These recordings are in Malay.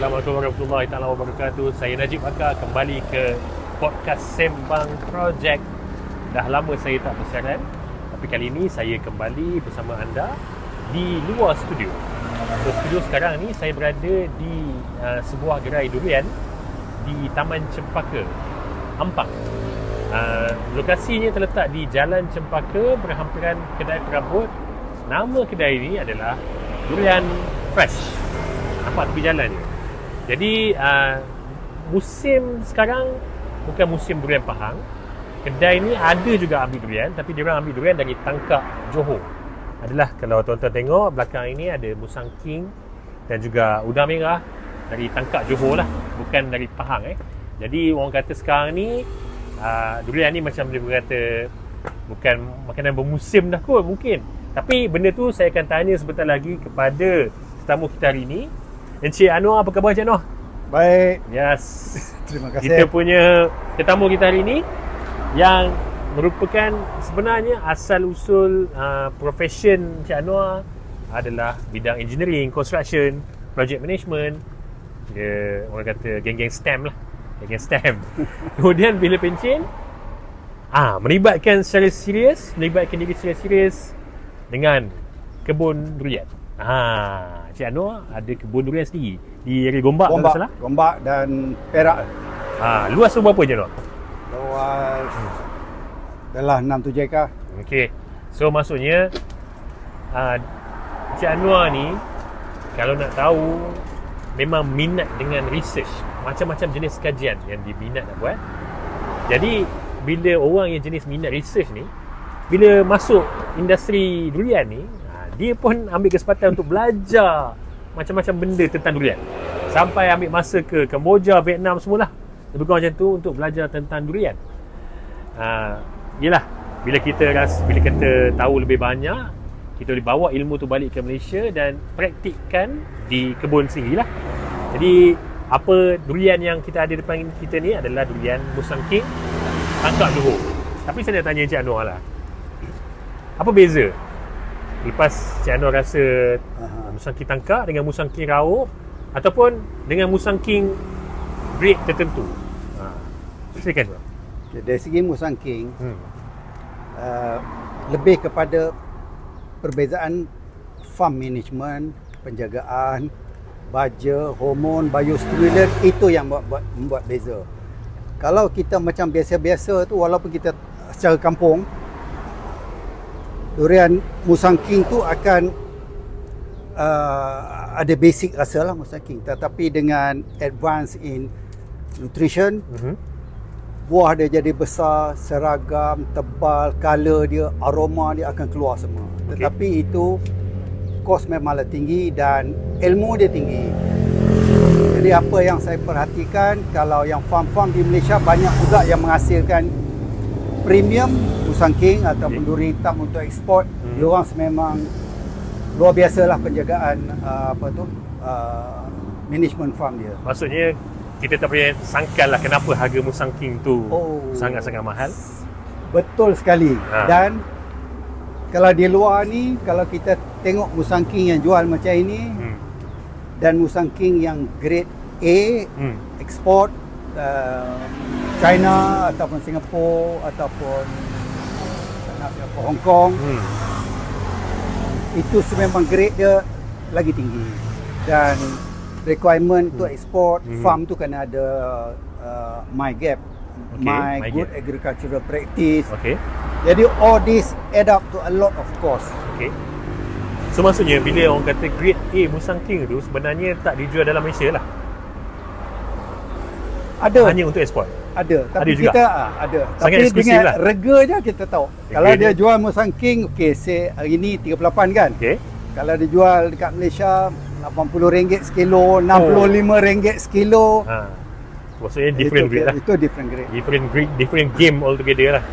Assalamualaikum warahmatullahi taala wabarakatuh. Saya Najib Bakar kembali ke podcast Sembang Project. Dah lama saya tak bersiaran, tapi kali ini saya kembali bersama anda di luar studio. Studio sekarang ni saya berada di sebuah gerai durian di Taman Cempaka, Ampang. Lokasinya terletak di Jalan Cempaka berhampiran kedai perabot. Nama kedai ini adalah Durian Fresh. Nampak tepi jalan ni. Jadi musim sekarang bukan musim durian Pahang. Kedai ni ada juga ambil durian, tapi dia orang ambil durian dari Tangkak, Johor. Adalah kalau tuan-tuan tengok belakang ini ada Musang King dan juga udang merah dari Tangkak, Johor lah, bukan dari Pahang Jadi orang kata sekarang ni durian ni macam dia berkata bukan makanan bermusim dah kot mungkin. Tapi benda tu saya akan tanya sebentar lagi kepada tetamu kita hari ni. Encik Anwar, apa khabar Encik Anwar? Baik. Yes. Terima kasih. Kita punya tetamu kita hari ni yang merupakan sebenarnya asal-usul profession Encik Anwar adalah bidang engineering, construction, project management. Dia orang kata geng-geng STEM lah. Geng-geng STEM. Kemudian bila pencen melibatkan diri serius dengan kebun durian. Encik Anwar ada kebun durian sendiri di area Gombak, kalau tak salah? Gombak dan Perak. Luas tu berapa Encik Anwar? Luas adalah 6-7 ekar. Okey. So maksudnya Encik Anwar ni kalau nak tahu memang minat dengan research, macam-macam jenis kajian yang diminat nak buat. Jadi bila orang yang jenis minat research ni, bila masuk industri durian ni, dia pun ambil kesempatan untuk belajar macam-macam benda tentang durian. Sampai ambil masa ke Kemboja, Vietnam semualah. Lebih kurang macam tu untuk belajar tentang durian. Yelah, bila kita tahu lebih banyak, kita boleh bawa ilmu tu balik ke Malaysia dan praktikkan di kebun sendiri lah. Jadi apa durian yang kita ada depan kita ni adalah durian Musang King, Tangkak, Johor. Tapi saya nak tanya Encik Anwar lah, apa beza lepas Encik Anwar rasa Musang King Tangkak dengan Musang King Raup ataupun dengan Musang King grade tertentu? Silakan Pak. Okay, dari segi Musang King lebih kepada perbezaan farm management, penjagaan, baja, hormon, biostimulant, itu yang membuat beza. Kalau kita macam biasa-biasa tu, walaupun kita secara kampung, durian Musang King tu akan ada basic rasa lah Musang King, tetapi dengan advance in nutrition, buah dia jadi besar, seragam, tebal, color dia, aroma dia akan keluar semua. Tetapi itu kos memanglah tinggi dan ilmu dia tinggi. Jadi apa yang saya perhatikan, kalau yang farm-farm di Malaysia banyak juga yang menghasilkan premium Musang King ataupun duri hitam untuk ekspor. Diorang memang luar biasalah penjagaan management farm dia. Maksudnya kita tak payah sangkal lah kenapa harga Musang King tu sangat-sangat mahal. Betul sekali. Dan kalau di luar ni, kalau kita tengok Musang King yang jual macam ini dan Musang King yang grade A ekspor China ataupun Singapura ataupun Hong Kong, itu memang grade dia lagi tinggi dan requirement untuk ekspor farm tu kena ada MyGAP, My Good Agricultural Practice. Jadi all this add up to a lot of cost. So maksudnya bila orang kata grade A Musang King tu sebenarnya tak dijual dalam Malaysia lah. Ada. Hanya untuk ekspor. Ada, tapi ada juga. kita ada. Sangat tapi eksklusif dengan lah. rega je kita tahu. Kalau dia jual Musang King, say hari ni 38 kan. Kalau dia jual dekat Malaysia RM80 sekilo, RM65 sekilo. Maksudnya different grade lah. Itu different grade. Different game altogether lah.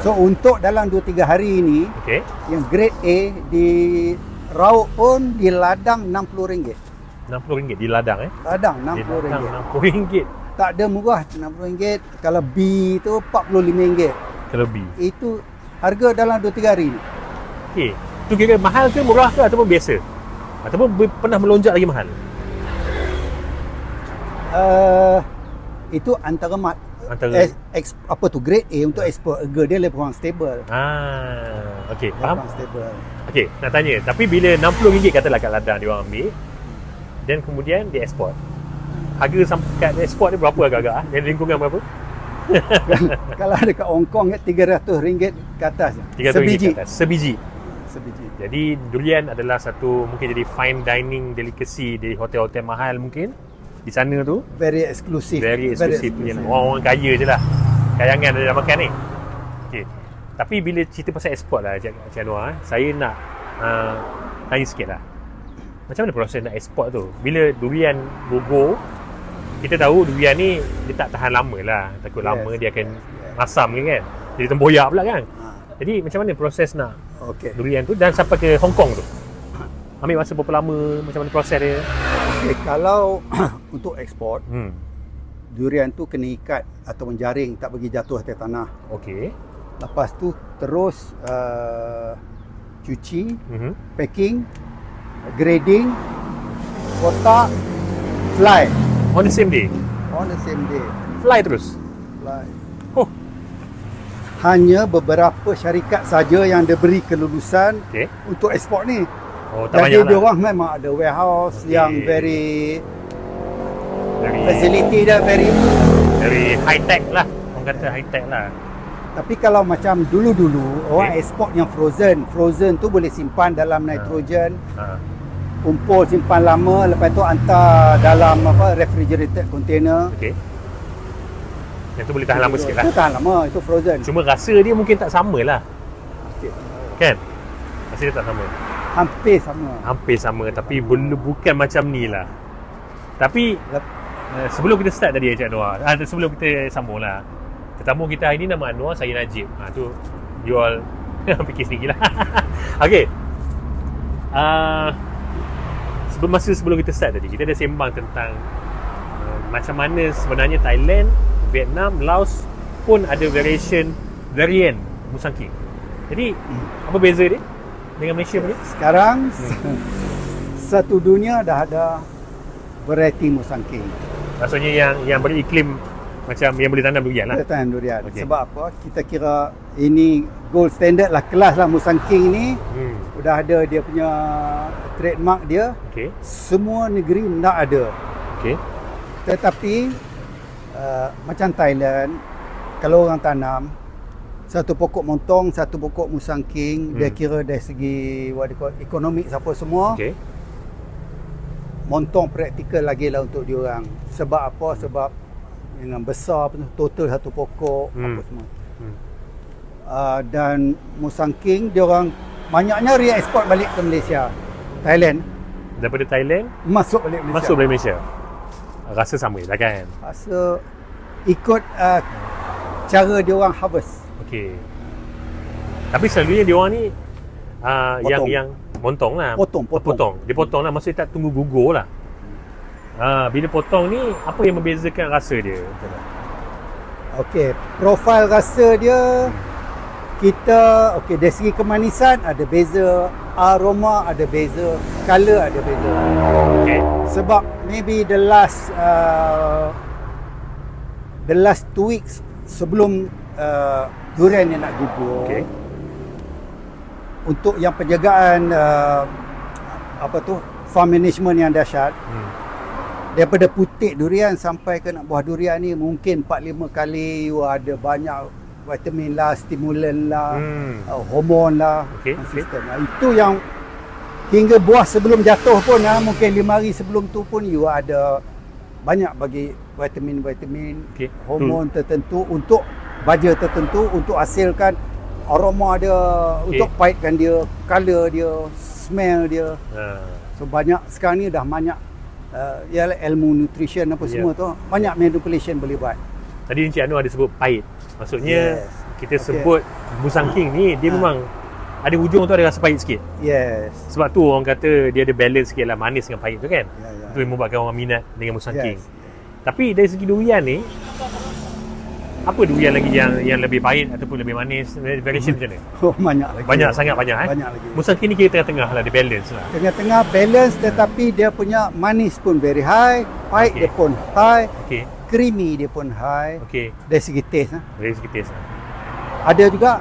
So untuk dalam 2-3 hari ni, yang grade A di Raup pun di ladang RM60. RM60 di ladang Ladang RM60. RM60. Tak ada murah, RM60. Kalau B tu RM45. Kalau B. Itu harga dalam 2-3 hari ni. Tu kira mahal ke, murah ke ataupun biasa? Ataupun pernah melonjak lagi mahal? Itu antara apa tu, grade A untuk export. Harga dia lebih kurang stable. Okey, Lebih faham. kurang stable. Okey, nak tanya, tapi bila RM60 katalah kat ladang dia orang ambil, dan kemudian dia ekspor. Harga sampai kat ekspor dia berapa agak-agak? Dan lingkungan berapa? Kalau dekat Hong Kong RM300 ke atas. RM300 ke atas. Sebiji. Sebiji. Jadi durian adalah satu mungkin jadi fine dining delicacy di hotel-hotel mahal mungkin di sana tu. Very eksklusif. Very eksklusif punya. Orang-orang kaya je lah. Kayangan ada dah makan ni. Okey. Tapi bila cerita pasal ekspor lah Cik Anwar, saya nak tanya sikit lah. Macam mana proses nak ekspor tu? Bila durian gugur, kita tahu durian ni dia tak tahan lama lah. Takut lama dia akan masam kan. Jadi temboyak pula kan. Jadi macam mana proses nak durian tu dan sampai ke Hong Kong tu? Ambil masa berapa lama? Macam mana proses dia? Kalau untuk ekspor, durian tu kena ikat atau menjaring, tak bagi jatuh atas tanah. Okey. Lepas tu terus cuci, packing, grading, kotak, fly. On the same day? On the same day. Fly terus? Fly. Oh. Hanya beberapa syarikat saja yang diberi kelulusan untuk ekspor ni. Oh, tak jadi banyak dia lah. orang memang ada warehouse yang very facility dia very high tech lah. Orang kata high tech lah. Tapi kalau macam dulu-dulu orang ekspor yang frozen tu boleh simpan dalam nitrogen, kumpul simpan lama, lepas tu hantar dalam refrigerated container. Yang tu boleh tahan lama sikit lah. Itu tahan lama, itu frozen. Cuma rasa dia mungkin tak sama lah. Kan? Rasa dia tak sama. Hampir sama tapi bukan macam ni lah. Tapi sebelum kita start tadi Encik Anwar, sebelum kita sambung lah, tetamu kita hari ni nama Anwar, saya Najib. Tu you all fikir sendiri lah. Okay. Sebelum kita start tadi, kita dah sembang tentang macam mana sebenarnya Thailand, Vietnam, Laos pun ada varian Musang King. Jadi apa beza dia dengan Malaysia punya? Sekarang satu dunia dah ada variety Musang King. Maksudnya yang beriklim macam yang boleh tanam durian lah. Tanam durian. Sebab apa? Kita kira ini gold standard lah, kelas lah Musang King ni. Udah ada dia punya trademark dia. Semua negeri nak ada. Tetapi macam Thailand, kalau orang tanam satu pokok montong, satu pokok Musang King, dia kira dari segi ekonomik siapa semua. Montong praktikal lagi lah untuk diorang. Sebab apa? Sebab dengan besar total satu pokok apa semua. Dan Musang King diorang banyaknya re-export balik ke Malaysia. Thailand. Daripada Thailand masuk balik Malaysia. Rasa sama je lah kan? Rasa ikut cara diorang harvest. Tapi selalunya diorang ni yang montong lah. Potong. Dia potong lah, maksudnya tak tunggu gugur lah. Bila potong ni, apa yang membezakan rasa dia? Profil rasa dia, kita dari segi kemanisan ada beza, aroma ada beza, color ada beza. Sebab maybe the last 2 weeks sebelum durian yang nak gugur, untuk yang penjagaan farm management yang dahsyat, daripada putik durian sampai ke nak buah durian ni mungkin 4-5 kali you ada banyak vitamin lah, stimulan lah, hormon lah, sistem. Itu yang hingga buah sebelum jatuh pun mungkin 5 hari sebelum tu pun you ada banyak bagi vitamin, hormon tertentu untuk baja tertentu, untuk hasilkan aroma dia, untuk pahitkan dia, color dia, smell dia. So banyak sekarang ni dah banyak ilmu nutrition apa semua tu, banyak manipulation boleh buat. Tadi Encik Anwar ada sebut pahit. Maksudnya kita sebut Musang King ni dia memang ada hujung tu ada rasa pahit sikit. Sebab tu orang kata dia ada balance sikit lah, manis dengan pahit tu kan. Itu yang membuatkan orang minat dengan Musang King. Tapi dari segi durian ni, Apa durian lagi yang lebih pahit ataupun lebih manis? Variation macam mana? Oh, banyak lagi. Sangat banyak Banyak lagi. Musang King ni kira tengah-tengah lah, dia balance lah. Tengah-tengah balance, tetapi dia punya manis pun very high, pahit Okay. dia pun high, Okey. creamy dia pun high. Okey. Dari segi taste. Dari segi taste lah. Ada juga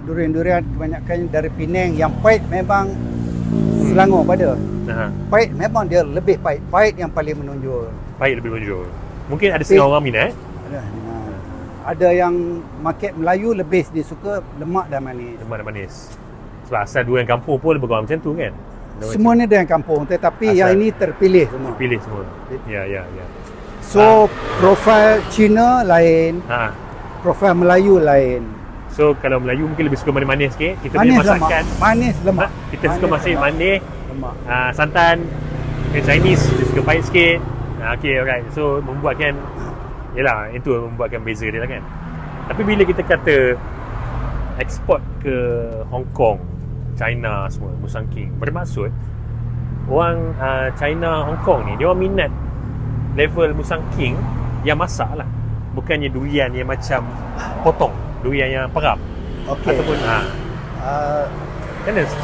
durian-durian kebanyakan dari Penang yang pahit memang Selangor pada. Pahit memang dia lebih pahit. Pahit yang paling menonjol. Pahit lebih menonjol. Mungkin ada setengah orang minat. Ada yang market Melayu lebih dia suka lemak dan manis. Lemak dan manis. Sebab asal durian kampung pun lebih kurang macam tu kan. Semua ni dari kampung, tetapi Asal yang ini terpilih semua. pilih semua. Ya. So, profil Cina lain, Ha. profil Melayu lain. So kalau Melayu mungkin lebih suka manis-manis sikit. Kita Manis punya lemak. masakan Manis lemak. kita suka masak manis, lemak. santan. Chinese dia suka pahit sikit. Okay, alright. So membuatkan, yelah, itu membuatkan beza dia lah kan. Tapi bila kita kata eksport ke Hong Kong, China semua, Musang King, bermaksud orang China, Hong Kong ni, dia orang minat level Musang King yang masak lah. Bukannya durian yang macam potong, durian yang perap. Okey. Ataupun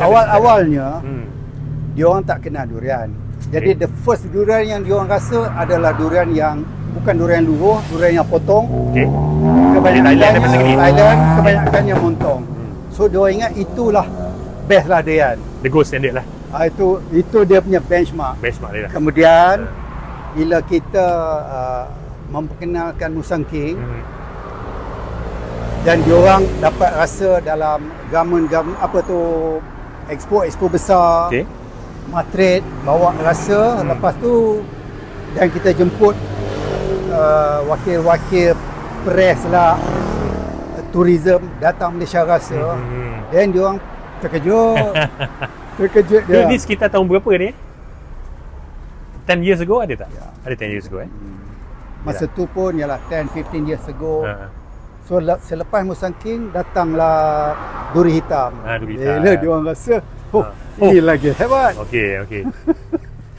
Awal-awalnya hmm. dia orang tak kenal durian. Jadi the first durian yang dia orang rasa adalah durian yang bukan durian luruh, durian yang potong. Okay. Kebanyakan Thailand, Thailand kebanyakan yang montong. So dia orang ingat itulah best lah durian. The gold standard lah. Itu dia punya benchmark. Benchmark dia lah. Kemudian bila kita memperkenalkan Musang King dan diorang dapat rasa dalam gamen apa tu expo besar, Okay. Madrid bawa rasa, lepas tu dan kita jemput wakil-wakil press lah, tourism datang Malaysia rasa, dan diorang terkejut. Terkejut dia. Ni sekitar tahun berapa ni? 10 years ago ada tak? Ya. Ada 10 years ago Masa tu pun ialah 10-15 years ago. Ha. So selepas Musang King datanglah duri hitam. Duri hitam. Bila dia orang rasa, ini lagi hebat. Okey.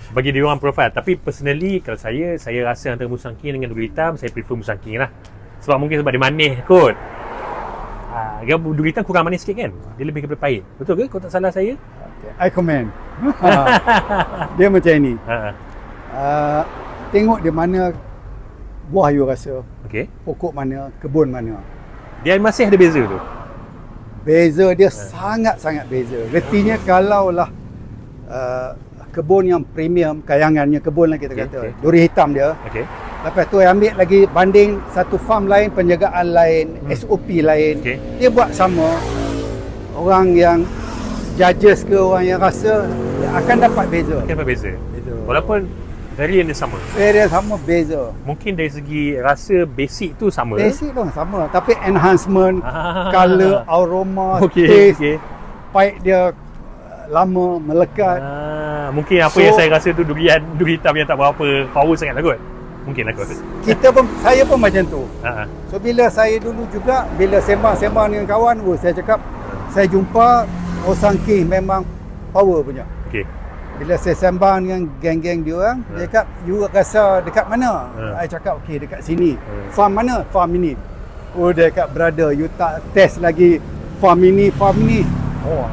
Bagi dia orang profile. Tapi personally kalau saya rasa antara Musang King dengan duri hitam, saya prefer Musang King lah. Sebab mungkin sebab dia manis kot. Duri hitam kurang manis sikit kan? Dia lebih kepada pahit. Betul ke? Kau tak salah saya? Okay. I comment. Dia macam ni. Tengok di mana buah you rasa. Okey. Pokok mana, kebun mana. Dia masih ada beza tu. Beza dia sangat-sangat beza. Retinya kalaulah kebun yang premium, kayangannya kebun lah kita kata. Duri hitam dia. Okey. Lepas tu ambil lagi banding satu farm lain, penjagaan lain, SOP lain. Okay. Dia buat sama. Orang yang judges ke orang yang rasa dia akan dapat beza. Kenapa beza? Walaupun varian dia sama. Varian sama, beza. Mungkin dari segi rasa basic tu sama. Basic tu sama, tapi enhancement, color, aroma, taste, pahit dia lama melekat. Mungkin apa yang saya rasa tu duri hitam yang tak berapa power sangat lah kot. Mungkin lah kot. Saya pun macam tu. So bila saya dulu juga, bila sembang-sembang dengan kawan, saya cakap saya jumpa Musang King memang power punya. Okey. Bila saya sembang dengan geng-geng dia orang, dia cakap, you rasa dekat mana? Saya cakap, okey, dekat sini. Farm mana? Farm ini. Oh, dia cakap, brother, you tak test lagi farm ini. Oh,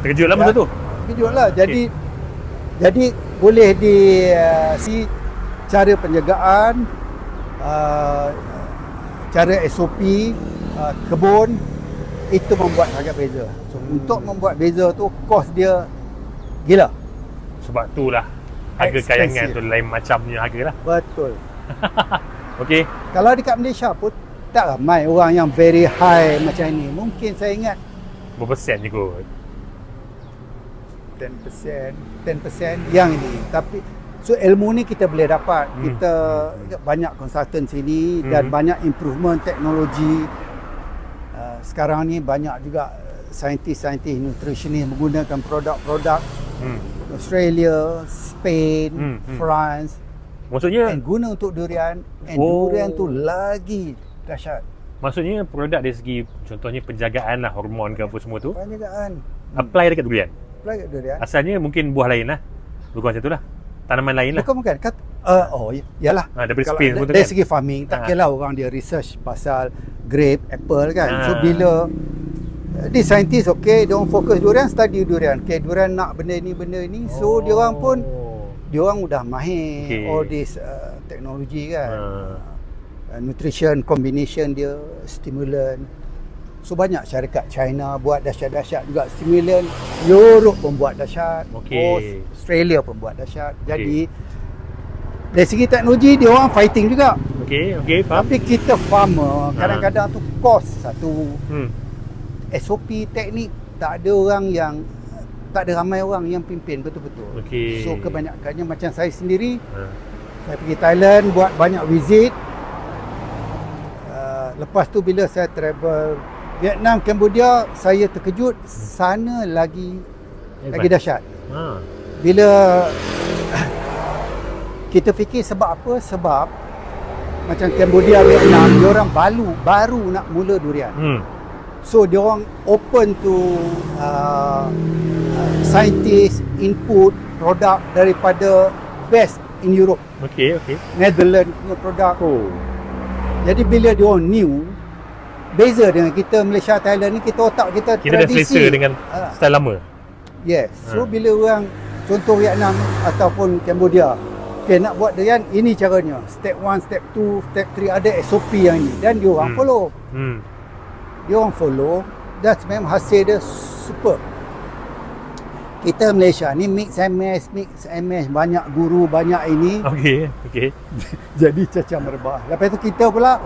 terkejut lah masa tu? Terkejut lah. Jadi boleh si cara penjagaan, cara SOP, kebun, itu membuat agak beza. So, untuk membuat beza tu, kos dia gila. Sebab itulah harga kayangan tu lain macamnya harga lah. Betul. Okey. Kalau dekat Malaysia pun tak ramai orang yang very high macam ni. Mungkin saya ingat berapa sen je kot? 10% yang ini. Tapi so ilmu ni kita boleh dapat. Kita banyak konsultan sini dan banyak improvement teknologi. Sekarang ni banyak juga saintis-saintis nutritionist menggunakan produk-produk Australia, Spain, France. Maksudnya guna untuk durian, durian tu lagi dahsyat. Maksudnya produk dari segi contohnya penjagaan lah, hormon ke apa semua tu. Penjagaan. Apply dekat durian. Apply dekat durian. Asalnya mungkin buah lain lah. Bukan macam tu lah. Tanaman lain lah. Bukan. Yalah. Daripada Kalau Spain pun tu dari kan. segi farming, tak kira orang dia research pasal grape, apple kan. So bila di saintis dia orang fokus durian, study durian. Durian nak benda ni. So dia orang pun udah mahir all this teknologi kan. Nutrition combination dia, stimulant. So banyak syarikat China buat dahsyat-dahsyat juga stimulan. Europe pun buat dahsyat. Australia pun buat dahsyat. Jadi dari segi teknologi dia orang fighting juga. Faham. Tapi kita farmer kadang-kadang tu cost satu. SOP teknik tak ada ramai orang yang pimpin betul-betul. So kebanyakannya macam saya sendiri, saya pergi Thailand buat banyak visit. Lepas tu bila saya travel Vietnam, Cambodia, saya terkejut sana lagi dahsyat. Bila kita fikir sebab apa? Sebab macam Cambodia, Vietnam, diorang baru nak mula durian. So diorang open to scientist input produk daripada best in Europe. Netherlands punya produk. Jadi bila diorang new, beza dengan kita Malaysia, Thailand ni, kita otak kita dah selesa dengan style lama. Yes. So bila orang contoh Vietnam ataupun Cambodia, nak buat durian, ini caranya. Step 1, step 2, step 3, ada SOP yang ini. Dan diorang follow. Diorang follow. Dan memang hasil dia super. Kita Malaysia ni mix and match, banyak guru, banyak ini. Jadi cacah merebah. Lepas tu kita pula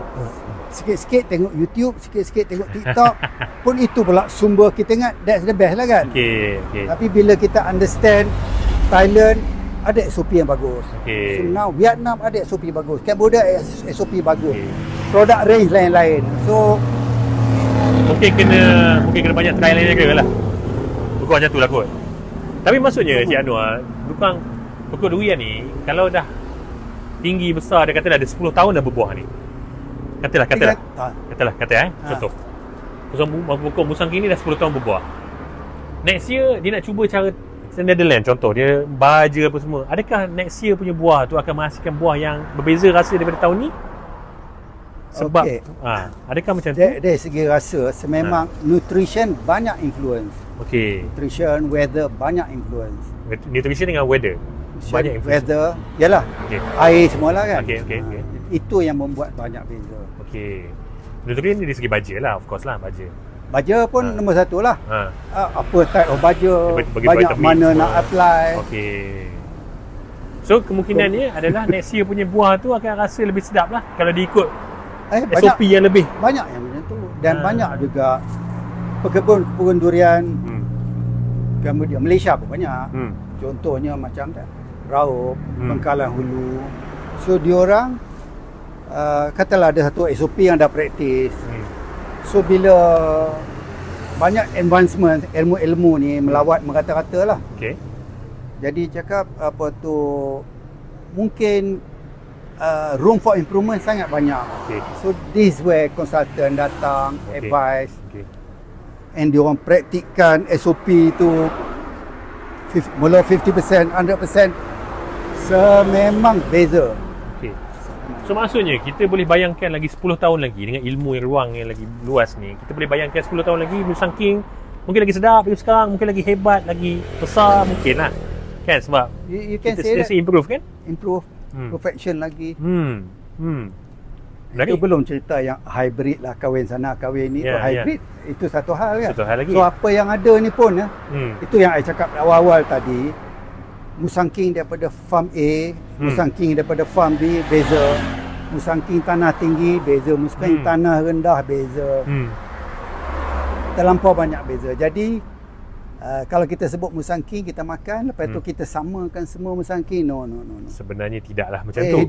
sikit-sikit tengok YouTube, sikit-sikit tengok TikTok. Pun itu pula sumber kita ingat, that's the best lah kan. Tapi bila kita understand Thailand ada SOP yang bagus. So now Vietnam ada SOP bagus. Cambodia SOP bagus. Produk range lain-lain. So mungkin kena banyak trial lain juga lah. Bukan macam tu lah kot. Tapi maksudnya Cik Anwar, bukan pokok durian ni kalau dah tinggi besar, dia kata dah ada 10 tahun dah berbuah ni. Katalah contoh. Pokok musangking ni dah 10 tahun berbuah. Next year dia nak cuba cara Netherlands contoh, dia baja apa semua. Adakah next year punya buah tu akan menghasilkan buah yang berbeza rasa daripada tahun ni? Sebab adakah macam tu? Dari segi rasa, memang nutrition banyak influence. Nutrition, weather banyak influence. Nutrition dengan weather banyak influence. Weather, yalah. Air semualah kan. Itu yang membuat banyak beza. Nutrition ni dari segi baja lah, of course lah, baja pun nombor satu lah. Apa type of baja, banyak mana semua nak apply. So kemungkinannya adalah next year punya buah tu akan rasa lebih sedap lah kalau diikut banyak, SOP yang lebih. Banyak yang macam tu. Dan banyak juga pekebun durian Cambodia, Malaysia pun banyak. Contohnya macam Raub, Bengkalan Hulu. So diorang katalah ada satu SOP yang dah praktis. So bila banyak advancement, ilmu-ilmu ni melawat merata-rata lah. Jadi cakap apa tu, mungkin room for improvement sangat banyak. So this where consultant datang, advice, and diorang praktikkan SOP tu mula 50%, 100%, sememang beza. So maksudnya kita boleh bayangkan lagi 10 tahun lagi dengan ilmu yang ruang yang lagi luas ni, kita boleh bayangkan 10 tahun lagi musangking mungkin lagi sedap dari sekarang, mungkin lagi hebat, lagi besar mungkin lah kan, sebab you can kita say improve kan, perfection lagi. Itu belum cerita yang hybrid lah, kahwin sana kahwin ni, tu hybrid itu satu hal kan. Satu hal lagi. So apa yang ada ni pun itu yang saya cakap awal-awal tadi, musangking daripada farm A, musangking daripada farm B beza, musangking tanah tinggi beza, musangking tanah rendah beza, terlampau banyak beza. Jadi kalau kita sebut musangking, kita makan, lepas tu kita samakan semua musangking, no. Sebenarnya tidaklah macam tu.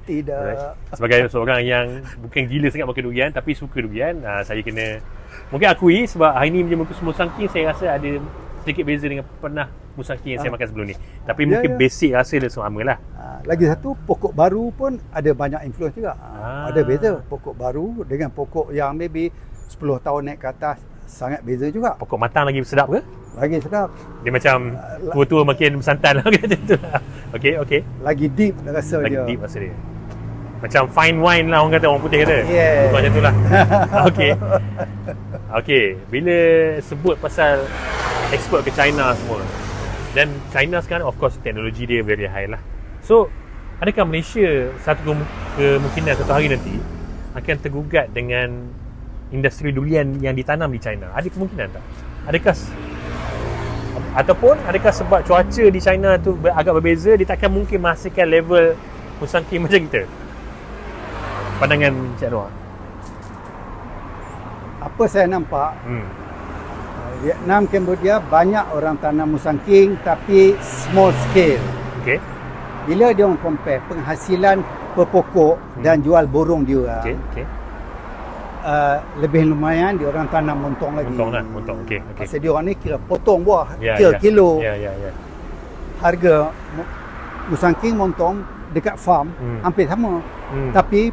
Tidak. Sebagai seorang yang bukan gila sangat makan durian tapi suka durian, saya kena mungkin akui sebab hari ni menjadi musangking, saya rasa ada sedikit beza dengan pernah musangking yang saya makan sebelum ni. Tapi mungkin basic rasa dia sama lah. Lagi satu, pokok baru pun ada banyak influence juga. Ada beza pokok baru dengan pokok yang maybe 10 tahun naik ke atas, sangat beza juga. Pokok matang lagi sedap ke? Lagi sedap. Dia macam tua-tua makin bersantan lah kata tu lah. Okey. Lagi deep rasa Lagi dia. deep rasa dia. Macam fine wine lah orang kata, orang putih kata. Yeah. Macam tu lah. Okey. Bila sebut pasal export ke China semua, dan China sekarang of course teknologi dia very high lah. So adakah Malaysia satu kemungkinan satu hari nanti akan tergugat dengan industri durian yang ditanam di China? Ada kemungkinan tak? Adakah sebab cuaca di China tu agak berbeza, dia takkan mungkin menghasilkan level Musang King macam kita? Pandangan Cik Anwar. Apa saya nampak, Vietnam, Cambodia banyak orang tanam Musang King tapi small scale. Okey. Bila dia orang compare penghasilan per pokok dan jual borong dia, Okey. lebih lumayan dia orang tanam montong lagi. Montong. Okey. Pasal dia orang ni kira potong buah, Ya, kira ya. kilo. Ya. Harga Musang King montong dekat farm hampir sama. Tapi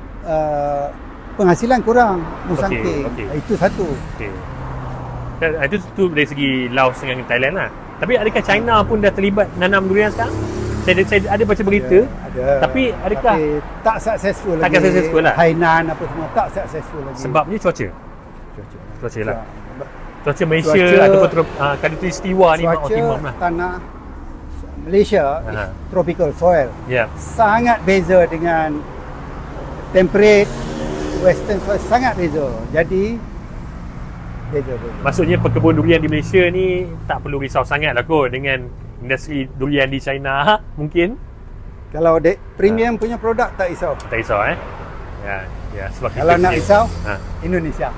penghasilan kurang Musang King. Okey. Itu satu. Okey. Itu dari segi Laos dengan Thailand lah. Tapi adakah China pun dah terlibat nanam durian sekarang? Saya ada baca berita. Ada. Tapi adakah tak successful lagi. Takkan successful lah. Hainan apa semua tak successful lagi. Sebabnya cuaca lah. Cuaca Malaysia Cuaca- ataupun khatulistiwa ni optimum lah. Tanah Malaysia is tropical soil. Ya. Sangat beza dengan temperate western soil, sangat beza. Jadi beza. Maksudnya pekebun durian di Malaysia ni tak perlu risau sangat lah kot dengan industri durian di China mungkin. Kalau premium punya produk tak risau. Tak risau Ya, sebab Kalau nak risau, Indonesia.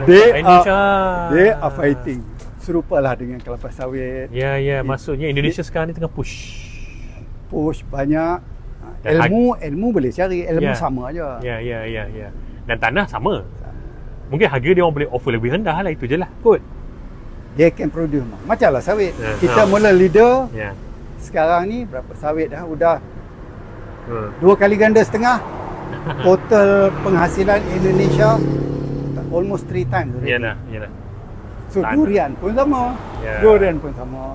They are fighting. Serupalah dengan kelapa sawit. Ya, maksudnya Indonesia sekarang ni tengah push Banyak. Dan Ilmu boleh cari, ilmu sama aja. Ya. Dan tanah sama. Mungkin harga dia orang boleh offer lebih rendah lah, itu je lah kot. Dia can produce macam lah sawit. Kita mula leader. Ya. Sekarang ni berapa sawit dah? Udah 2 kali ganda setengah. Total penghasilan Indonesia almost 3 times. Yalah. So durian pun sama. Ya. Durian pun sama.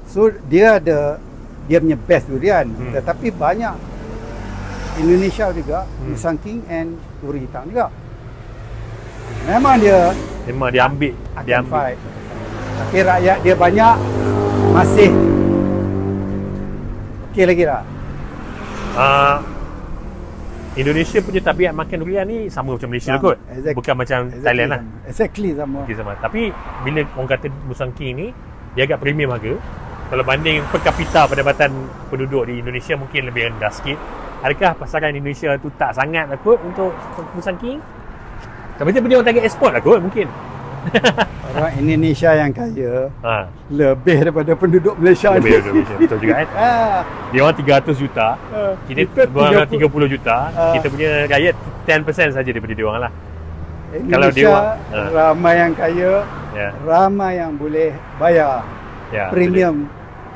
So dia punya best durian. Tetapi banyak Indonesia juga, Musang King and duri hitam juga. Memang dia ambil. fight. Tapi rakyat dia banyak, masih okey lagi tak? Indonesia punya tabiat makan durian ni sama macam Malaysia kot. Bukan macam Thailand lah. Exactly sama. Tapi bila orang kata Musang King ni, dia agak premium harga. Kalau banding per kapita pendapatan penduduk di Indonesia mungkin lebih rendah sikit. Adakah pasaran Indonesia tu tak sangat lah kot untuk Musang King? Tapi dia punya orang target export lah kot mungkin. Orang Indonesia yang kaya lebih daripada penduduk Malaysia ni. Betul juga kan. Dia orang 300 juta, kita 30 juta. Kita punya rakyat 10% saja daripada dia orang lah. Indonesia, kalau dia ramai yang kaya, ramai yang boleh bayar premium.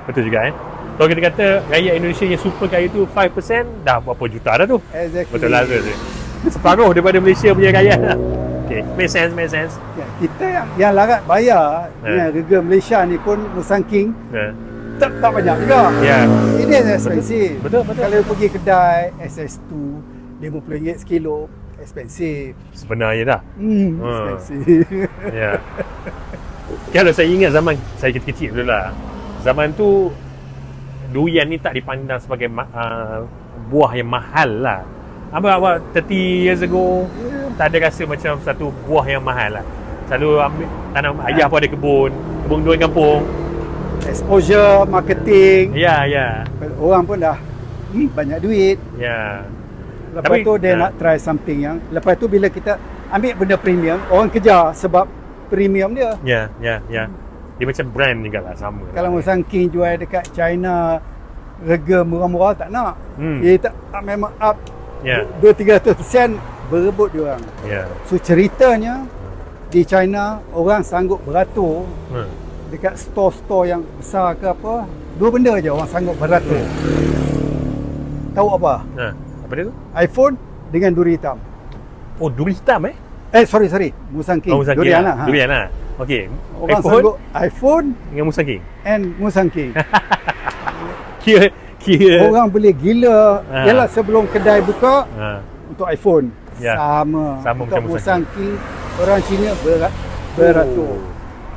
Betul juga kan. Kalau kita kata rakyat Indonesia yang super kaya tu 5%, dah berapa juta dah tu. Exactly. Betul lah tu. Separuh daripada Malaysia punya rakyat lah. Okay, make sense. Kita yang larat bayar dengan harga Malaysia ni pun Musang King tak banyak juga. Ini expensive. Betul. Kalau pergi kedai SS2 RM50 sekilo, expensive. Sebenarnya dah. Expensive. Kalau saya ingat zaman saya kecil-kecil dulu lah, zaman tu durian ni tak dipandang sebagai buah yang mahal lah. Apa 30 years ago tak ada rasa macam satu buah yang mahal lah. Selalu ambil tanam, ayah pun ada kebun durian kampung. Exposure, marketing. Ya. Orang pun dah banyak duit. Ya. Lepas tu dia nak try something yang, lepas tu bila kita ambil benda premium, orang kejar sebab premium dia. Ya. Dia macam brand juga lah, sama. Kalau Musang King jual dekat China harga murah-murah tak nak. Dia tak memang up 200-300% berebut dia orang. So ceritanya di China orang sanggup beratur dekat store-store yang besar ke apa, 2 benda je orang sanggup beratur. Tahu apa? Apa dia tu? iPhone dengan duri hitam. Oh, duri hitam sorry Musang King. Musang King Durian lah. Durian lah. Okey, Orang iPhone sanggup iPhone dengan Musang King. and Musang King. Kira Orang boleh gila. Yalah sebelum kedai buka ha. untuk iPhone. Ya. Sama Sama untuk macam Musang King. Orang Cina beratur.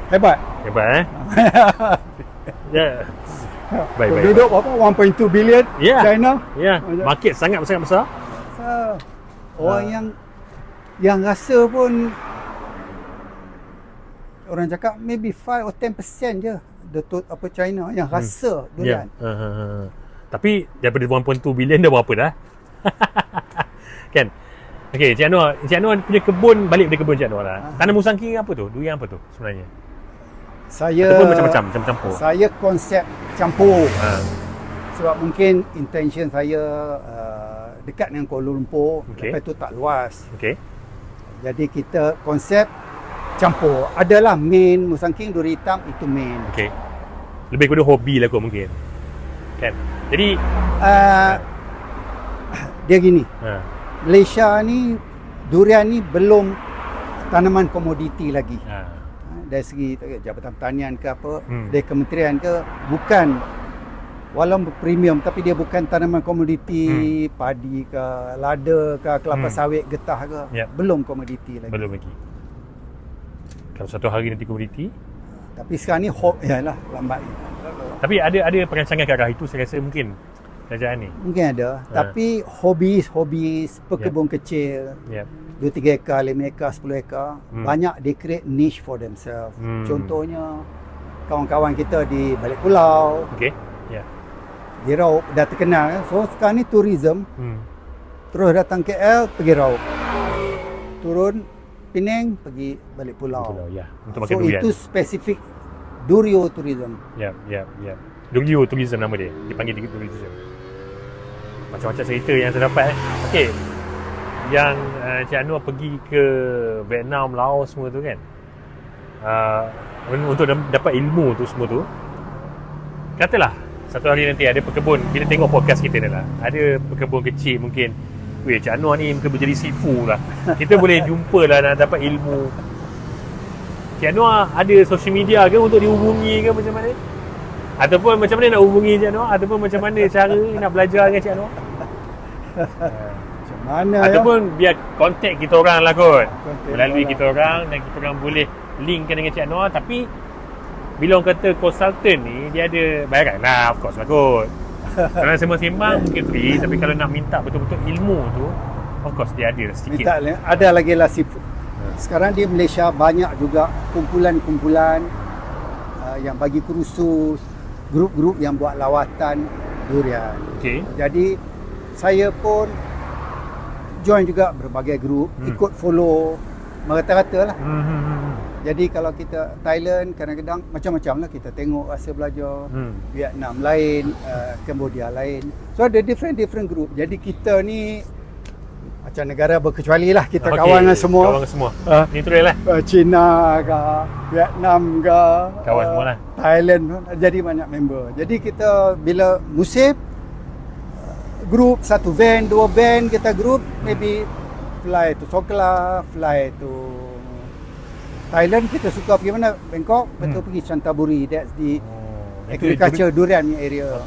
Hebat. Hebat Ya. Baik. Penduduk berapa? 1.2 bilion Ya. China. Ya, market sangat besar. Orang yang rasa pun orang cakap maybe 5 or 10% je China yang rasa durian. Tapi daripada 1.2 bilion dah berapa dah? Kan? Okey, Cik Anwar punya kebun, balik dari kebun Cik Anwar lah. Tanam Musang King apa tu? Durian apa tu sebenarnya? Ataupun macam-macam campur. Saya konsep campur. Sebab mungkin intention saya dekat dengan Kuala Lumpur, lepas tu tak luas. Okey. Jadi kita konsep campur. Adalah main Musang King duri hitam itu main. Okey. Lebih kepada hobi lah kot mungkin. Kan? Jadi dia gini. Malaysia ni durian ni belum tanaman komoditi lagi. Dari segi Jabatan Pertanian ke apa, dari kementerian ke, bukan walaupun premium tapi dia bukan tanaman komoditi, padi ke, lada ke, kelapa sawit, getah ke, belum komoditi lagi. Belum lagi. Kalau satu hari nanti komoditi. Tapi sekarang ni yalah lambat. Tapi ada perancangan ke arah itu, saya rasa mungkin kerajaan ni. Mungkin ada, tapi hobis pekebun kecil. 2-3 ekar, 5 ekar, 10 ekar, banyak they create niche for themselves. Contohnya kawan-kawan kita di balik pulau. Okey. Di Raub dah terkenal kan. So sekarang ni tourism. Terus datang KL pergi Raub. Turun Penang pergi balik pulau. Untuk makan durian. So itu spesifik Durio tourism. Durio tourism nama dia. Dipanggil tourism. Macam-macam cerita yang saya dapat. Okey. Yang Cik Anwar pergi ke Vietnam, Laos semua tu kan. Untuk dapat ilmu tu semua tu. Katalah satu hari nanti ada pekebun, bila tengok podcast kita ni lah, ada pekebun kecil mungkin, Cik Anwar ni mungkin berjadi sifu lah. Kita boleh jumpa lah nak dapat ilmu. Cik Anwar ada social media ke untuk dihubungi ke macam mana? Ataupun macam mana nak hubungi Cik Anwar? Ataupun macam mana cara nak belajar dengan Cik Anwar? Macam mana ataupun biar kontak kita orang lah kot. Melalui kita orang, dan kita orang boleh linkkan dengan Cik Anwar. Tapi bila orang kata consultant ni, dia ada bayaran lah, of course lah kot. Kalau sembang-sembang mungkin free, tapi kalau nak minta betul-betul ilmu tu, of course dia ada sedikit. Ada lagi lah sifu. Sekarang di Malaysia banyak juga kumpulan-kumpulan yang bagi kursus, grup-grup yang buat lawatan durian. Jadi saya pun join juga berbagai grup, ikut follow merata-rata lah. Jadi kalau kita Thailand kadang-kadang macam-macam lah, kita tengok, rasa belajar. Vietnam lain, Cambodia lain. So ada different group. Jadi kita ni macam negara berkecuali lah, kita kawan dengan semua. Kawan dengan semua. Neutral lah. China ke, Vietnam ke, kawan semua lah. Thailand pun jadi banyak member. Jadi kita bila musim group, satu van, 2 van kita group, maybe fly to Songkhla, fly to Thailand. Kita suka pergi mana? Bangkok, betul pergi Chantaburi. That's the agriculture durian area.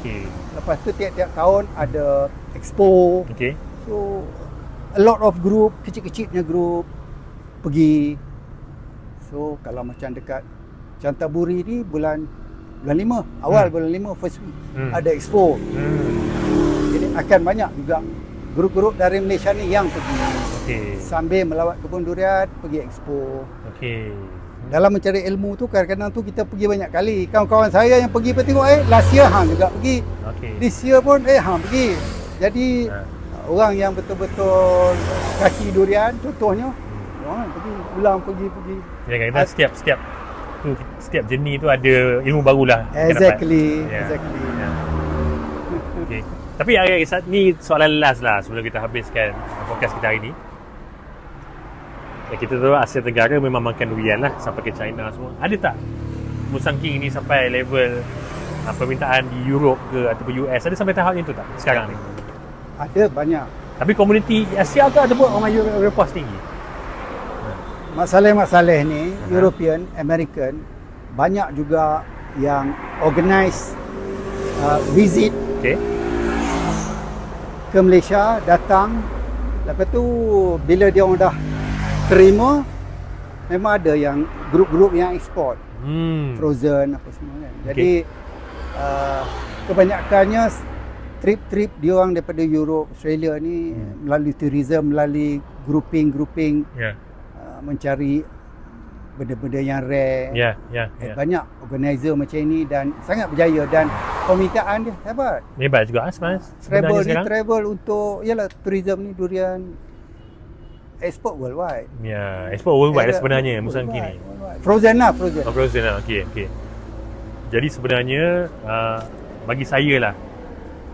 Lepas tu tiap-tiap tahun ada expo. So a lot of group, kecil-kecilnya group pergi. So kalau macam dekat Chantaburi ni bulan 5, awal bulan 5 first week ada expo. Jadi akan banyak juga grup-grup dari Malaysia ni yang pergi. Sambil melawat kebun durian, pergi expo. Dalam mencari ilmu tu, kadang-kadang tu kita pergi banyak kali. Kawan-kawan saya yang pergi tengok, last year hang juga pergi. This year pun hang pergi. Jadi orang yang betul-betul kaki durian, contohnya orang pergi, ulang pergi. Ya kan, setiap jenis tu ada ilmu barulah. Exactly. Tapi ni soalan last lah sebelum kita habiskan podcast kita hari ni. Kita tahu Asia Tenggara memang makan durian lah, sampai ke China semua. Ada tak Musang King ni sampai level permintaan di Europe ke ataupun US? Ada sampai tahap itu tak sekarang ni? Ada banyak. Tapi komuniti Asia ke ataupun orang Eropah tinggi? masalah-masalah ni European, American banyak juga yang organize visit ke Malaysia, datang. Lepas tu bila dia orang dah terima, memang ada yang grup-grup yang ekspor. Frozen apa semua kan. Jadi kebanyakannya trip-trip dia orang daripada Europe, Australia ni melalui tourism, melalui grouping mencari benda-benda yang rare. Banyak organizer macam ni dan sangat berjaya dan permintaan dia hebat. Hebat juga Mas. Travel untuk yalah tourism ni durian export worldwide. Export worldwide sebenarnya Musangking ni. Frozen. Frozen lah. Okey. Jadi sebenarnya bagi saya lah,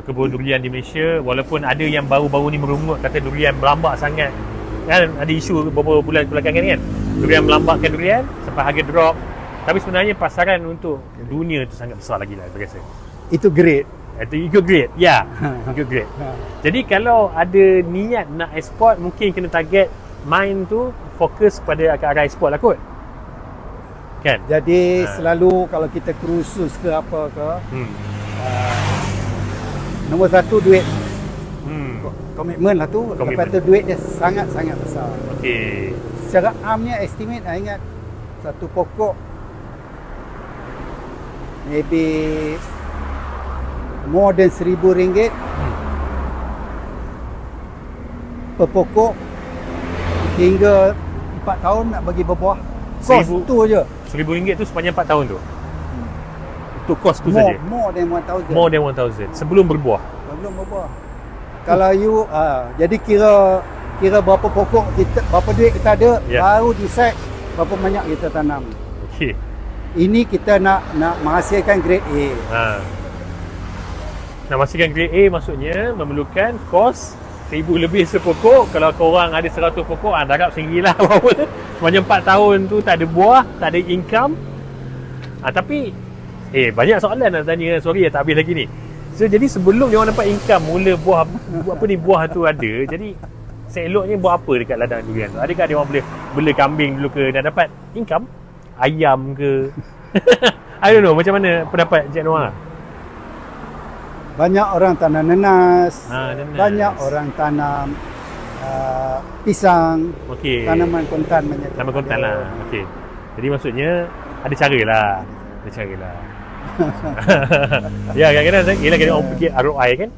kebun durian di Malaysia, walaupun ada yang baru-baru ni merungut kata durian melambat sangat. Kan ada isu beberapa bulan belakangan kan, durian melambatkan durian sampai harga drop. Tapi sebenarnya pasaran untuk dunia tu sangat besar lagi lah saya rasa. Itu great. Itu great. Ya. Itu great. Jadi kalau ada niat nak export, mungkin kena target mind tu fokus pada ke arah export lah kot. Kan? Jadi selalu kalau kita kursus ke apa ke, nombor satu duit. Komitmen lah tu. Lepas tu duit dia sangat-sangat besar. Okey. Secara amnya estimate saya ingat satu pokok maybe more than RM1,000 per pokok hingga 4 tahun nak bagi berbuah. Kos tu je. RM1,000 tu sepanjang 4 tahun tu. Itu kos tu saja. More than 1,000. More than 1,000 sebelum berbuah. Kalau you jadi kira berapa pokok kita, berapa duit kita ada, baru decide berapa banyak kita tanam. Okey. Ini kita nak menghasilkan grade A. Nak menghasilkan grade A maksudnya memerlukan kos RM1,000 lebih sepokok. Kalau korang ada 100 pokok, darab sendirilah berapa. Sepanjang 4 tahun tu tak ada buah, tak ada income. Tapi banyak soalan nak tanya. Sorry tak habis lagi ni. So, jadi sebelum dia orang dapat income, mula buah tu ada. Jadi seeloknya buat apa dekat ladang durian tu? Adakah dia orang boleh bela kambing dulu ke dan dapat income? Ayam ke? I don't know, macam mana pendapat Encik Anwar? Banyak orang tanam nenas. Nenas. Banyak orang tanam pisang. Tanaman kontan banyak. Tanaman kontan lah. Okey. Jadi maksudnya ada cara lah. Ya, kadang-kadang ialah kena orang fikir ROI kan.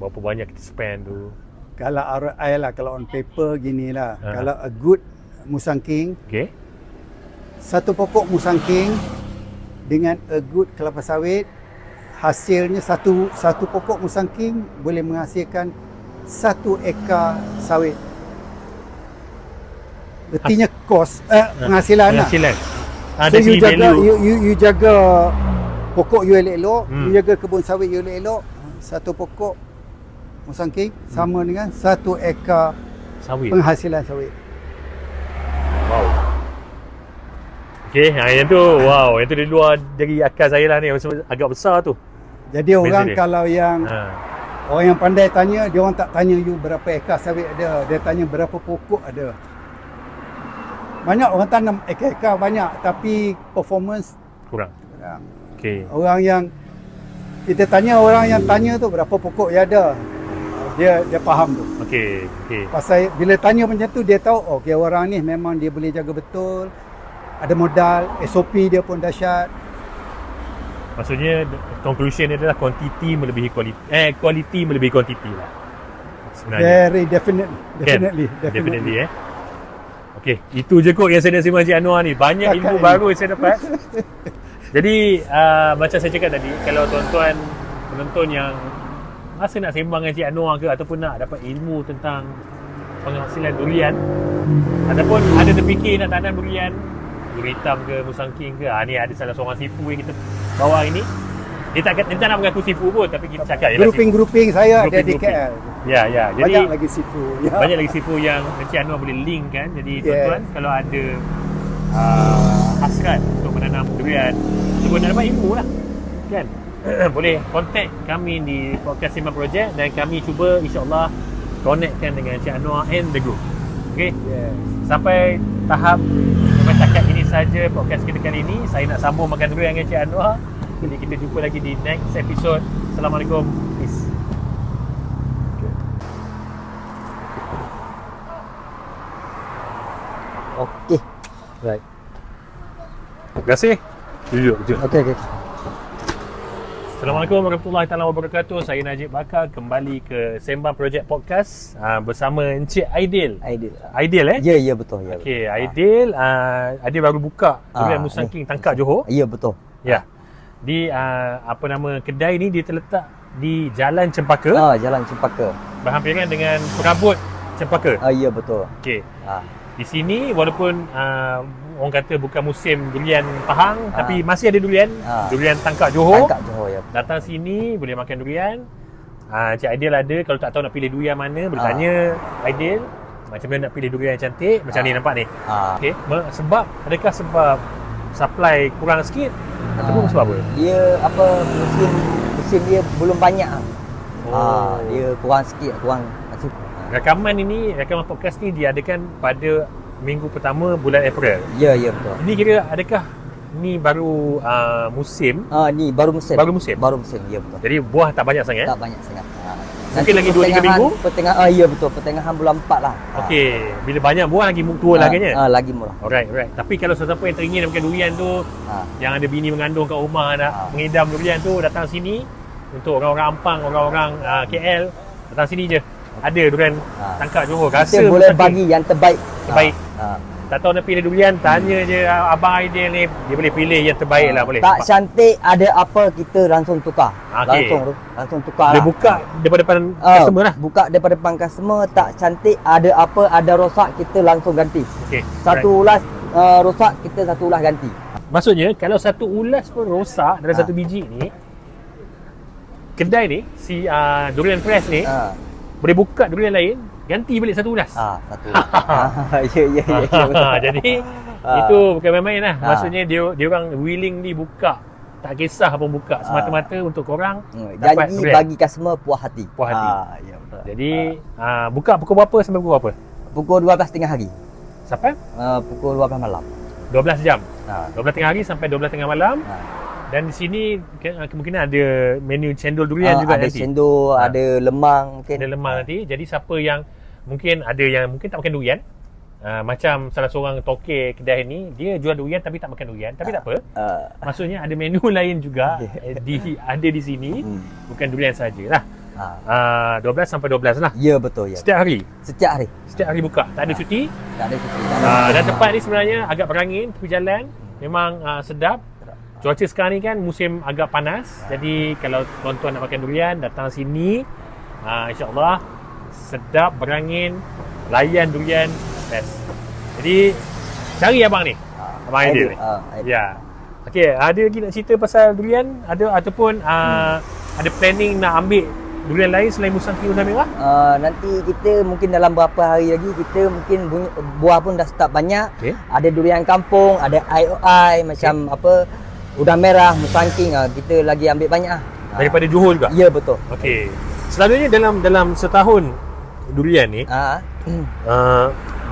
Berapa banyak kita spend tu. Kalau ROI lah, kalau on paper gini lah. Kalau a good musangking, satu pokok musangking dengan a good kelapa sawit, hasilnya satu pokok musangking boleh menghasilkan 1 ekar sawit. Artinya kos penghasilan lah. So you jaga, you jaga pokok you elok-elok, you jaga kebun sawit you elok-elok, satu pokok musangking sama dengan 1 ekar sawit. Penghasilan sawit. Wow. Okey, yang tu yang tu di luar dari akal saya lah ni, agak besar tu. Jadi orang kalau yang orang yang pandai tanya, dia orang tak tanya you berapa ekar sawit ada, dia tanya berapa pokok ada. Banyak orang tanam ekar-ekar banyak tapi performance kurang. Okey. Orang yang kita tanya, orang yang tanya tu berapa pokok dia ada, dia faham tu. Okey. Pasal bila tanya macam tu dia tahu okey orang ni memang dia boleh jaga betul, ada modal, SOP dia pun dahsyat. Maksudnya conclusion dia adalah quantity melebihi quality, quality melebihi quantity lah sebenarnya. Very definitely. Okey, itu je kot yang saya nak sembang Encik Anwar ni. Banyak ilmu baru yang saya dapat. Jadi macam saya cakap tadi, kalau tuan-tuan penonton yang rasa nak sembang dengan Encik Anwar ke ataupun nak dapat ilmu tentang penghasilan durian ataupun ada terfikir nak tanam durian hitam ke musangking ke, ni ada salah seorang sifu yang kita bawa ini. Dia tak nak mengaku sifu pun, tapi kita cakap grouping saya ada di KL. Ya. Jadi banyak lagi sifu. Banyak lagi sifu yang Encik Anwar boleh link kan. Jadi tuan-tuan kalau ada hasrat untuk menanam durian ataupun nak dapat ilmu lah kan, boleh contact kami di Podcast Sembang Project dan kami cuba insyaAllah connectkan dengan Encik Anwar and the group. Okay? Sampai tahap sampai takat ini saja podcast kita kali ini. Saya nak sambung makan durian dengan Cik Anwar. Jadi kita jumpa lagi di next episode. Assalamualaikum. Peace. Okey. Right. Terima kasih. Duduk je. Okey. Assalamualaikum warahmatullahi taala wabarakatuh. Saya Najib Bakar kembali ke Sembang Project Podcast bersama Encik Aidil. Aidil Ya betul ya. Okey, Aidil Aidil baru buka durian Musang King Tangkak Johor. Ya betul. Ya. Di apa nama kedai ni dia terletak di Jalan Cempaka. Jalan Cempaka. Berhampiran dengan Perabot Cempaka. Ya betul. Okey. Di sini walaupun orang kata bukan musim durian Pahang tapi masih ada durian durian Tangkak Johor. Tangkak Johor ya. Datang sini boleh makan durian. Cik Aidil ada, kalau tak tahu nak pilih durian mana boleh tanya Aidil macam mana nak pilih durian yang cantik macam ni nampak ni. Okey, sebab adakah sebab supply kurang sikit ataupun sebab apa? Dia apa musim dia belum banyak. Dia kurang sikit, kurang masih. Rakaman podcast ni diadakan pada minggu pertama bulan April. Ya betul. Ini kira adakah ni baru musim? Ni baru musim. Baru musim, ya betul. jadi buah tak banyak sangat? Tak banyak sangat. Mungkin lagi 2-3 minggu? Ya betul, pertengahan bulan 4 lah. Okey, bila banyak buah lagi turun harganya? Lagi murah. Alright. Tapi kalau sesiapa yang teringin makan durian tu, yang ada bini mengandung kat rumah nak mengidam durian tu, datang sini. Untuk orang-orang Ampang, orang-orang KL, datang sini je. Ada durian Tangkak Johor. Kita boleh bagi yang terbaik. Tak tahu nak pilih durian, tanya je Abang Aidil ni, dia boleh pilih yang terbaik lah boleh. Tak cantik ada apa kita langsung tukar. Okay. Langsung tukar. Dia buka daripada depan customer lah. Buka daripada depan customer, tak cantik ada apa, ada rosak kita langsung ganti. Okay. Satu ulas rosak kita satu ulas ganti. Maksudnya kalau satu ulas pun rosak dalam satu biji ni, kedai ni si durian fresh ni boleh buka durian lain, ganti balik satu ulas. Satu. Ya. Jadi itu bukan main-main lah. Maksudnya dia orang willing ni buka, tak kisah pun buka, semata-mata untuk korang dapat janji durian. Bagi customer puas hati. Ya betul. Jadi buka pukul berapa sampai pukul berapa? Pukul 12 tengah hari. Sampai pukul 12 malam. 12 jam. 12 tengah hari sampai 12 tengah malam. Dan di sini kemungkinan ada menu cendol durian juga ada nanti. Ada cendol, ada lemang mungkin. Ada lemang nanti. Jadi siapa yang mungkin ada yang mungkin tak makan durian, macam salah seorang toke kedai ni, dia jual durian tapi tak makan durian, tapi tak apa. Maksudnya ada menu lain juga ada di sini, bukan durian sajalah. 12 sampai 12 lah. Ya betul ya. Setiap hari. Setiap hari buka, tak ada cuti. Tak ada cuti. Dan tempat ni sebenarnya agak berangin tepi jalan, memang sedap. Cuaca sekarang ni kan musim agak panas. Jadi kalau tuan-tuan nak makan durian, datang sini. InsyaAllah sedap, berangin, layan durian best. Jadi cari abang ni, Abang Aidil ni. Ya. Okey, ada lagi nak cerita pasal durian? Ada ataupun ada planning nak ambil durian lain selain Musang King Udang Merah? Nanti kita mungkin dalam beberapa hari lagi kita mungkin buah pun dah start banyak. Ada durian kampung, ada IOI macam apa, Udang Merah, Musang King, kita lagi ambil banyak. Daripada Johor juga? Ya betul. Okey. Selalunya dalam setahun durian ni,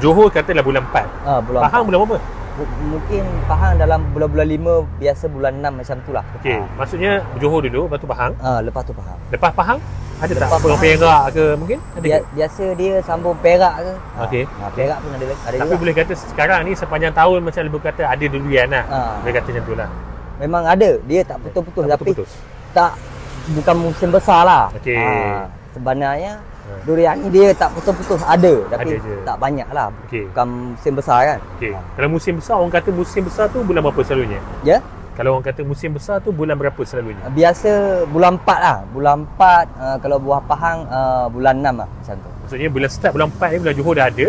Johor katalah bulan 4. Bulan Pahang 4. Bulan berapa? Mungkin Pahang dalam bulan-bulan 5, biasa bulan 6 macam tu lah. Okey, maksudnya Johor dulu, lepas tu Pahang. Lepas tu Pahang. Lepas Pahang ada tak apa Perak ke mungkin? Ada ke? Biasa dia sambung Perak ke. Okey. Perak pun ada Tapi juga. boleh kata sekarang ni sepanjang tahun macam lebih kata ada durian lah. Boleh kata macam tu lah. Memang ada, dia tak putus-putus Tak tapi putus-putus. tak, bukan musim besar lah. Okey. Sebenarnya durian ni dia tak putus-putus, ada tapi Ada je. tak banyak lah. Okey. Bukan musim besar kan. Okey. Kalau musim besar, orang kata musim besar tu bulan berapa selalunya? Ya. Kalau orang kata musim besar tu bulan berapa selalunya? Biasa bulan 4 lah. Bulan 4 kalau buah Pahang bulan 6 lah macam tu. Maksudnya bulan start bulan 4 ni bulan Johor dah ada.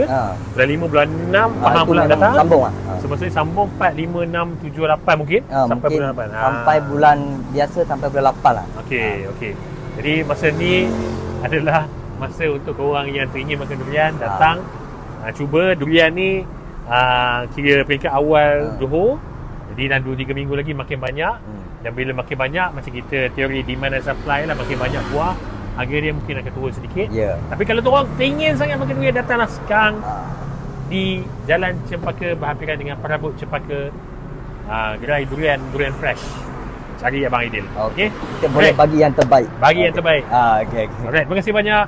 Bulan 5, bulan 6 Pahang itu pula memang datang. sambung lah. So maksudnya sambung 4, 5, 6, 7, 8 mungkin sampai mungkin bulan 8. Sampai bulan biasa sampai bulan 8 lah. Okey. Jadi masa ni adalah masa untuk korang yang teringin makan durian, datang cuba durian ni kira peringkat awal Johor. Jadi dalam 2-3 minggu lagi makin banyak. Dan bila makin banyak, macam kita teori demand dan supply lah, makin banyak buah, harga dia mungkin akan turun sedikit. Tapi kalau tu orang teringin sangat makan durian, datanglah sekarang di Jalan Cempaka berhampiran dengan Perabot Cempaka, gerai durian fresh. Cari Abang Aidil. Okey. Kita boleh bagi yang terbaik. Bagi yang terbaik. Okey. Alright, terima kasih banyak.